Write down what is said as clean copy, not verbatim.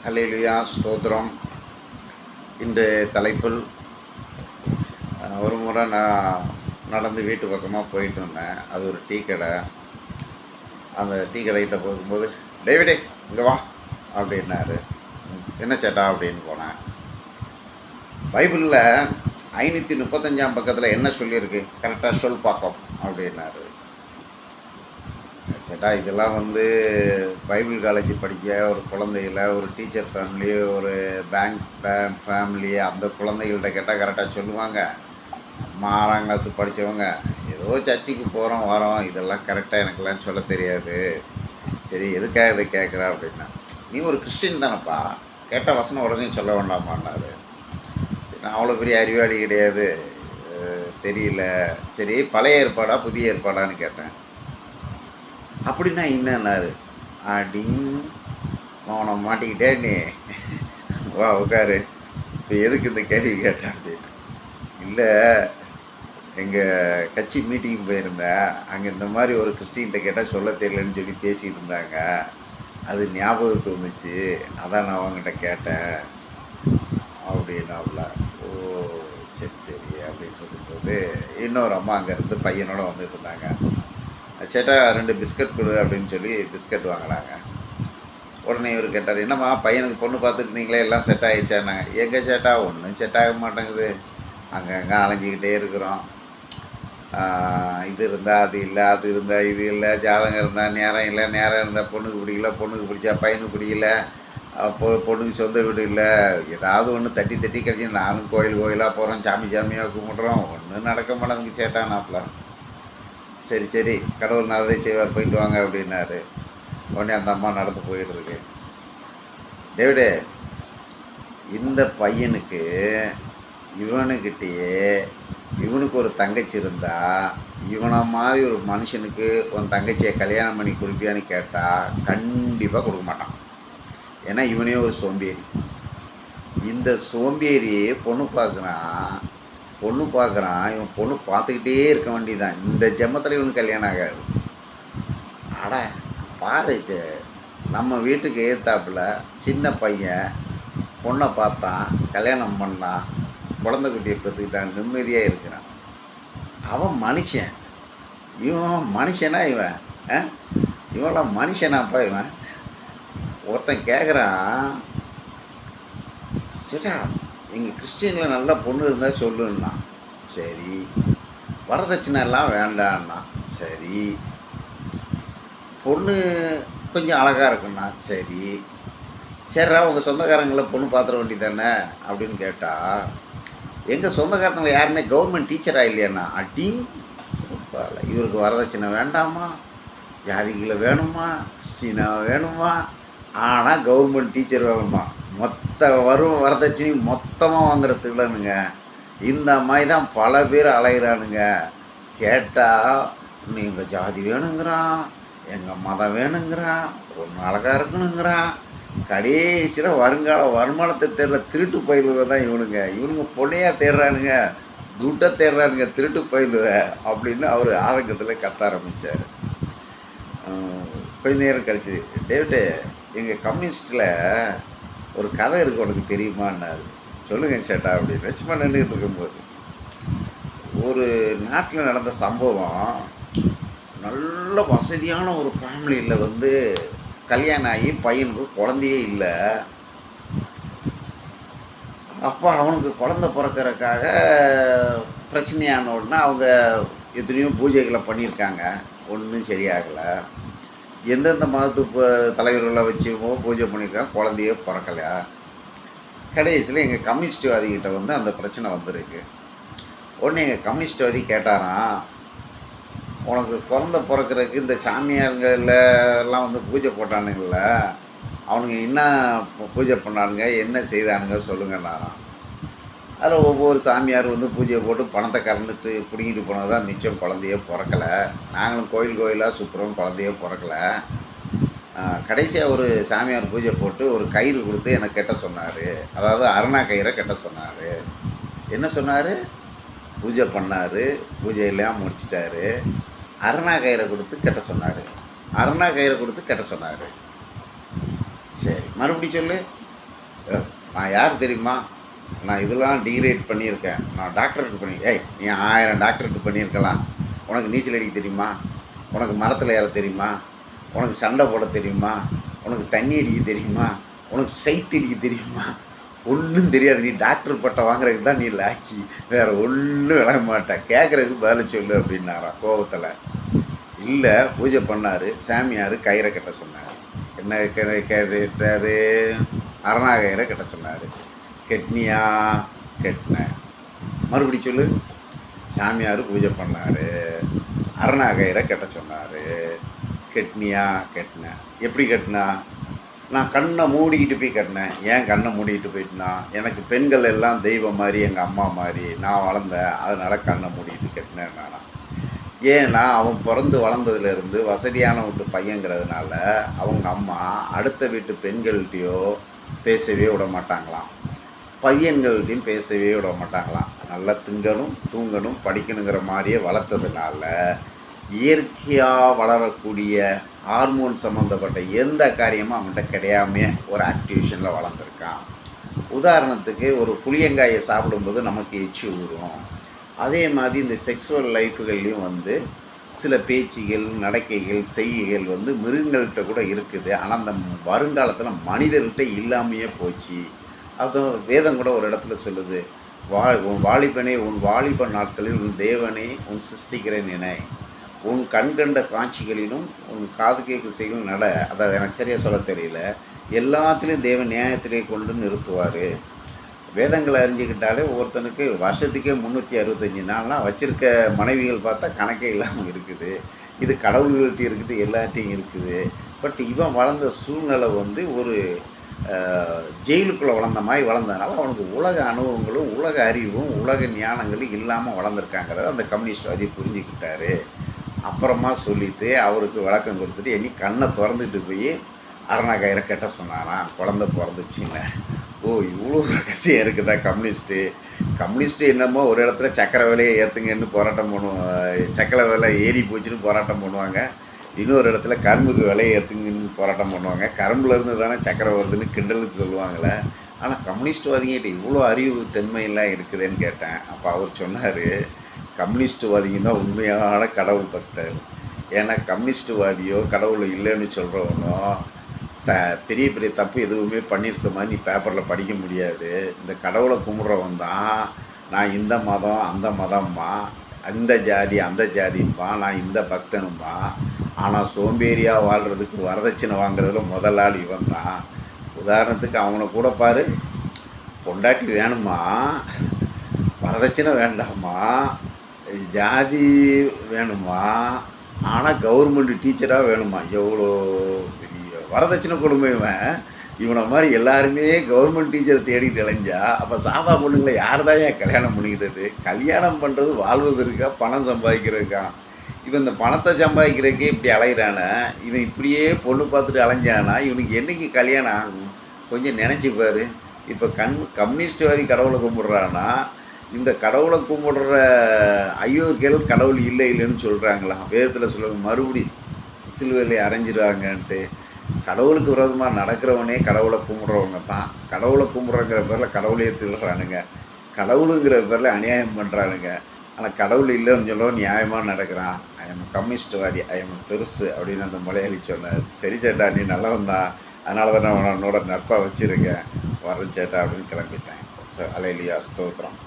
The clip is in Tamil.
அல்லேலூயா ஸ்தோத்திரம். இன்றைய தலைப்பில் ஒரு முறை நான் நடந்து வீட்டு பக்கமாக போயிட்டு இருந்தேன். அது ஒரு டீ கடை. அந்த டீ கடைக்கிட்ட போகும்போது, டேவிடே இங்கே வா அப்படின்னாரு. என்ன சேட்டா அப்படின்னு போனேன். பைபிளில் 535 பக்கத்தில் என்ன சொல்லியிருக்கு கரெக்டாக சொல் பார்ப்போம் அப்படின்னாரு. சேட்டா இதெல்லாம் பைபிள் காலேஜ் படிக்க ஒரு குழந்தைகள, ஒரு டீச்சர் ஃபேமிலி, ஒரு பேங்க் ஃபேமிலி, அந்த குழந்தைகள்கிட்ட கேட்டால் கரெக்டாக சொல்லுவாங்க. நம்ம 6ஆம் கிளாஸ் படித்தவங்க ஏதோ சர்ச்சுக்கு போகிறோம் வரோம், இதெல்லாம் கரெக்டாக எனக்கெல்லாம் சொல்ல தெரியாது. சரி எதுக்காக இதை கேட்குற அப்படின்னா, நீ ஒரு கிறிஸ்டின் தானப்பா, கேட்ட வசனம் உடனே சொல்ல வேண்டாமான்னாரு. சரி நான் அவ்வளோ பெரிய அறிவாளி கிடையாது, தெரியல. சரி பழைய ஏற்பாடா புதிய ஏற்பாடான்னு கேட்டேன். அப்படின்னா என்னன்னாரு. அப்படின்னு அவனை மாட்டிக்கிட்டே, நீ வா உட்காரு, இப்போ எதுக்கு இந்த கேள்வி கேட்டேன் அப்படின்னு. இல்லை எங்கள் கட்சி மீட்டிங் போயிருந்தேன், அங்கே இந்த மாதிரி ஒரு கிறிஸ்டின்கிட்ட கேட்டால் சொல்ல தெரியலன்னு சொல்லி பேசிகிட்டு இருந்தாங்க. அது ஞாபகத்துக்கு வந்துச்சு, அதான் நான் அவங்ககிட்ட கேட்டேன் அப்படின்னாப்புல. ஓ சரி சரி அப்படின்னு சொல்லும்போது இன்னொரு அம்மா அங்கேருந்து பையனோட வந்துட்டு இருந்தாங்க. சேட்டா 2 பிஸ்கட் கொடு அப்படின்னு சொல்லி பிஸ்கட் வாங்கினாங்க. உடனே இவர் கேட்டார், என்னம்மா பையனுக்கு பொண்ணு பார்த்துருந்தீங்களே, எல்லாம் செட் ஆகிடுச்சான்னாங்க. எங்கே சேட்டா ஒன்றும் செட் ஆக மாட்டேங்குது, அங்கங்கே அலைஞ்சிக்கிட்டே இருக்கிறோம். இது இருந்தால் அது இல்லை, அது இருந்தால் இது இல்லை, ஜாதகம் இருந்தால் நேரம் இல்லை, நேரம் இருந்தால் பொண்ணுக்கு பிடிக்கல, பொண்ணுக்கு பிடிச்சா பையனுக்கு பிடிக்கல, பொண்ணுக்கு சொந்த வீடு இல்லை, ஏதாவது ஒன்று தட்டி தட்டி கிடச்சி நானும் கோயிலாக போகிறோம், சாமியாக கும்பிட்றோம், ஒன்றும் நடக்க மாட்டேங்குது சேட்டானாப்புல. சரி சரி கடவுள் நல்லதே செய்வார், போயிட்டு வாங்க அப்படின்னாரு. உடனே அந்த அம்மா நடந்து போயிட்டுருக்கு. டேவிடே இந்த பையனுக்கு இவனுக்கிட்டேயே இவனுக்கு ஒரு தங்கச்சி இருந்தா, இவனை மாதிரி ஒரு மனுஷனுக்கு உன் தங்கச்சியை கல்யாணம் பண்ணி கொடுப்பியான்னு கேட்டால் கண்டிப்பாக கொடுக்க மாட்டான். ஏன்னா இவனே ஒரு சோம்பேறி. இந்த சோம்பேறியே பொண்ணு பார்க்குறான், இவன் பொண்ணு பார்த்துக்கிட்டே இருக்க வேண்டியதான். இந்த ஜென்மத்தில் இவனுக்கு கல்யாணம் ஆகாது. அட பாரு, நம்ம வீட்டுக்கு எதிர்த்தாப்புல சின்ன பையன் பொண்ணை பார்த்தான், கல்யாணம் பண்ணான், குழந்தை குட்டியை பெற்றுக்கிட்டான், நிம்மதியாக இருக்கிறான். அவன் மனுஷன், இவன் மனுஷனா? இவெல்லாம் மனுஷனாப்பா? இவன் ஒருத்தன் கேட்குறான், சரிடா எங்கள் கிறிஸ்டினில் நல்ல பொண்ணு இருந்தால் சொல்லுன்னா. சரி வரதட்சணை எல்லாம் வேண்டான்னா. சரி பொண்ணு கொஞ்சம் அழகாக இருக்குண்ணா. சரி சரிடா உங்கள் சொந்தக்காரங்களை பொண்ணு பார்த்துட வேண்டியதானே அப்படின்னு கேட்டால், எங்கள் சொந்தக்காரங்களை யாருமே கவர்மெண்ட் டீச்சராக இல்லையாண்ணா. அடிங் இவருக்கு வரதட்சணை வேண்டாமா, ஜாதிகளை வேணுமா, கிறிஸ்டினா வேணுமா, ஆனால் கவர்மெண்ட் டீச்சர் வேணுமா, மொத்த வரதட்சணையும் மொத்தமாக வாங்குறதுக்குலனுங்க. இந்த மாதிரி தான் பல பேர் அலைகிறானுங்க. கேட்டால் எங்கள் ஜாதி வேணுங்கிறான், எங்கள் மதம் வேணுங்கிறான், ஒன்று அழகாக இருக்கணுங்கிறான். கடைசியில் வருமானத்தை தேடுற திருட்டு பயிலுவ தான் இவனுங்க பொண்ணையாக தேடுறானுங்க, துட்டை தேடுறானுங்க, திருட்டு பயிலுவ அப்படின்னு அவர் ஆரம்பத்தில் கத்த ஆரம்பித்தார். கொஞ்ச நேரம் கழிச்சு, டேவிட்டு எங்கள் கம்யூனிஸ்டில் ஒரு கதை இருக்குது, உனக்கு தெரியுமான்னாரு. சொல்லுங்க சேட்டா அப்படின்னு. சும்மா நின்றுட்டு இருக்கும்போது ஒரு நாட்டில் நடந்த சம்பவம். நல்ல வசதியான ஒரு ஃபேமிலியில் கல்யாணம் ஆகி பையனுக்கு குழந்தையே இல்லை. அப்போ அவனுக்கு குழந்தை பிறக்கிறதுக்காக பிரச்சனையான உடனே அவங்க எத்தனையோ பூஜைகளை பண்ணியிருக்காங்க, ஒன்றும் சரியாகலை. எந்தெந்த மதத்து தலைவர்களை வச்சு பூஜை பண்ணியிருக்காங்க, குழந்தையே பிறக்கலை. கடைசியில் எங்கள் கம்யூனிஸ்ட்வாதிகிட்ட அந்த பிரச்சனை வந்திருக்கு. உடனே எங்கள் கம்யூனிஸ்ட்வாதி கேட்டாராம், உனக்கு குழந்தை பிறக்கிறதுக்கு இந்த சாமியாருங்கள எல்லாம் பூஜை போட்டானுங்கள, அவனுங்க என்ன பூஜை பண்ணானுங்க, என்ன செய்தானுங்க சொல்லுங்கன்னாராம். அதில் ஒவ்வொரு சாமியார் பூஜையை போட்டு பணத்தை கறந்துட்டு பிடிங்கிட்டு போனது தான் மிச்சம், குழந்தையே பிறக்கலை. நாங்களும் கோயிலாக சுற்றுறோம், குழந்தையே பிறக்கலை. கடைசியாக ஒரு சாமியார் பூஜை போட்டு ஒரு கயிறு கொடுத்து எனக்கு கட்ட சொன்னார். அதாவது அருணா கயிறை கட்ட சொன்னார். என்ன சொன்னார்? பூஜை பண்ணார், பூஜையெல்லாம் முடிச்சிட்டாரு, அருணா கயிறை கொடுத்து கட்ட சொன்னார். சரி மறுபடியும் சொல்லு. நான் யார் தெரியுமா? நான் இதெல்லாம் டிகிரேட் பண்ணியிருக்கேன். நான் டாக்டருக்கு ஏய் நீ 1000 டாக்டருக்கு பண்ணியிருக்கலாம். உனக்கு நீச்சல் அடிக்க தெரியுமா? உனக்கு மரத்தில் ஏற தெரியுமா? உனக்கு சண்டை போட தெரியுமா? உனக்கு தண்ணி அடிக்க தெரியுமா? உனக்கு சைட் அடிக்க தெரியுமா? ஒன்றும் தெரியாது. நீ டாக்டர் பட்டம் வாங்குறதுக்கு தான் நீ லாக்கி. வேறு ஒன்றும் விளங்க மாட்டேன். கேட்குறதுக்கு பதில் சொல்லு அப்படின்னாராம் கோவத்தில். இல்லை, பூஜை பண்ணார். சாமியார் கயிறை கட்ட சொன்னார். என்ன கேட்டார்? அரணாகயிறை கட்ட சொன்னார். கெட்னியா? கெட்டினேன். மறுபடி சொல்லு. சாமியார் பூஜை பண்ணார். அரணாகயிறை கட்ட சொன்னார். கெட்னியா? கெட்டினேன். எப்படி கட்டினா? நான் கண்ணை மூடிக்கிட்டு போய் கட்டினேன். ஏன் கண்ணை மூடிக்கிட்டு போயிட்டுனா, எனக்கு பெண்கள் எல்லாம் தெய்வம் மாதிரி, எங்கள் அம்மா மாதிரி நான் வளர்ந்தேன். அதனால் கண்ணை மூடிக்கிட்டு கட்டினேன் நானா. ஏன்னா அவன் பிறந்து வளர்ந்ததுலேருந்து வசதியான வீட்டு பையங்கிறதுனால அவங்க அம்மா அடுத்த வீட்டு பெண்கள்கிட்டையோ பேசவே விட மாட்டாங்களாம், பையன்கள்கிட்டையும் பேசவே விட மாட்டாங்களாம். நல்லா திங்கணும், தூங்கணும், படிக்கணுங்கிற மாதிரியே வளர்த்ததுனால இயற்கையாக வளரக்கூடிய ஹார்மோன் சம்மந்தப்பட்ட எந்த காரியமும் அவன்கிட்ட கிடையாமே ஒரு ஆக்டிவேஷனில் வளர்ந்துருக்கான். உதாரணத்துக்கு ஒரு புளியங்காயை சாப்பிடும்போது நமக்கு எச்சி ஊறும். அதே மாதிரி இந்த செக்ஸுவல் லைஃப்கள்லேயும் வந்து சில பேச்சுகள், நடக்கைகள், செய்கைகள் வந்து மிருகங்கள்கிட்ட கூட இருக்குது. ஆனால் அந்த வருங்காலத்தில் மனிதர்கிட்ட இல்லாமையே போச்சு. அதுவும் வேதம் கூட ஒரு இடத்துல சொல்லுது, உன் வாலிபனே, உன் வாலிப நாட்களில் உன் தேவனே உன் சிருஷ்டிக்கிறேன் நினை, உன் கண் கண்ட காட்சிகளிலும் உன் காது கேட்கு செய்யும் நட. அதை எனக்கு சரியாக சொல்ல தெரியல. எல்லாத்துலேயும் தேவன் நியாயத்திலே கொண்டு நிறுத்துவார். வேதங்களை அறிஞ்சிக்கிட்டாலே ஒருத்தனுக்கு வருஷத்துக்கே 365 நாள்லாம் வச்சுருக்க மனைவிகள் பார்த்தா கணக்கே இல்லாமல் இருக்குது. இது கடவுள்கள்கிட்ட இருக்குது, எல்லாத்தையும் இருக்குது. பட் இவன் வளர்ந்த சூழ்நிலை வந்து ஒரு ஜெயிலுக்குள்ளே வளர்ந்த மாதிரி வளர்ந்ததுனால அவனுக்கு உலக அனுபவங்களும் உலக அறிவும் உலக ஞானங்களும் இல்லாமல் வளர்ந்துருக்காங்கிறத அந்த கம்யூனிஸ்ட் அதை புரிஞ்சுக்கிட்டாரு. அப்புறமா சொல்லிவிட்டு அவருக்கு விளக்கம் கொடுத்துட்டு இனி கண்ணை திறந்துட்டு போய் அரணாகயிறை கட்ட சொன்னாராம். குழந்த பிறந்துச்சுங்க. ஓ, இவ்வளோ ரகசியம் இருக்குதா கம்யூனிஸ்ட்டு? கம்யூனிஸ்ட்டு என்னமோ ஒரு இடத்துல சக்கரை விலையை ஏற்றுங்கன்னு போராட்டம் பண்ணுவாங்க, சக்கரை விலை ஏறி போச்சுன்னு போராட்டம் பண்ணுவாங்க. இன்னொரு இடத்துல கரும்புக்கு விலையை ஏற்றுங்கன்னு போராட்டம் பண்ணுவாங்க. கரும்புலேருந்து தானே சக்கரை வருதுன்னு கிண்டலுக்கு சொல்லுவாங்களே. ஆனால் கம்யூனிஸ்ட்வாதிங்கிட்ட இவ்வளோ அறிவு தன்மையெல்லாம் இருக்குதுன்னு கேட்டேன். அப்போ அவர் சொன்னார், கம்யூனிஸ்ட்வாதிங்க தான் உண்மையான கடவுள் பக்தர். ஏன்னா கம்யூனிஸ்ட்வாதியோ கடவுள் இல்லைன்னு சொல்கிறவனோ பெரிய பெரிய தப்பு எதுவுமே பண்ணியிருக்க மாதிரி நீ பேப்பரில் படிக்க முடியாது. இந்த கடவுளை கும்பிட்றவன் தான் நான் இந்த மதம் அந்த மதம்மா, அந்த ஜாதி அந்த ஜாதிம்மா, நான் இந்த பக்தனும்மா. ஆனால் சோம்பேறியாக வாழ்கிறதுக்கு வரதட்சணை வாங்குறதுல முதல் ஆள் இவன் தான். உதாரணத்துக்கு அவனை கூட பாரு, பொண்டாட்டி வேணுமா, வரதட்சணை வேண்டாமா, ஜாதி வேணுமா, ஆனால் கவர்மெண்ட் டீச்சராக வேணுமா. எவ்வளோ வரதட்சணை கொடுமைவன். இவனை மாதிரி எல்லாருமே கவர்மெண்ட் டீச்சரை தேடிட்டு இளைஞ்சா அப்போ சாதா பொண்ணுங்களை யார் தான் ஏன் கல்யாணம் பண்ணிக்கிட்டது? கல்யாணம் பண்ணுறது வாழ்வதற்கா, பணம் சம்பாதிக்கிறதுக்கா? இவன் இந்த பணத்தை சம்பாதிக்கிறதுக்கே இப்படி அலைகிறானே, இவன் இப்படியே பொண்ணு பார்த்துட்டு அலைஞ்சானா இவனுக்கு என்றைக்கு கல்யாணம் ஆகும்? கொஞ்சம் நினச்சிப்பார். இப்போ கம்யூனிஸ்ட்வாதி கடவுளை கும்பிட்றானா, இந்த கடவுளை கும்பிடுற ஐயோர்கள் கடவுள் இல்லை இல்லைன்னு சொல்கிறாங்களாம். வேதத்தில் சொல்லுவாங்க, மறுபடி சிலுவையில் அரைஞ்சிடுவாங்கன்ட்டு. கடவுளுக்கு விரோதமாக நடக்கிறவனே கடவுளை கும்பிட்றவங்க தான். கடவுளை கும்பிட்றங்கிற பேரில் கடவுளையே திருடுறானுங்க, கடவுளுங்கிற பேரில் அநியாயம் பண்ணுறானுங்க. ஆனால் கடவுள் இல்லைன்னு சொல்லவும் நியாயமாக நடக்கிறான். ஐஎம் கம்யூனிஸ்ட்வாதி, ஐஎம் பெருசு அப்படின்னு அந்த மலையாளி சொன்னார். சரி சேட்டா, நீ நல்லவன் தான், அதனால தான் நான் உன்னோட நட்பாக வச்சுருக்கேன், வரேன் சேட்டா அப்படின்னு கிளம்பிட்டேன். அலையிலியா ஸ்தோத்திரம்.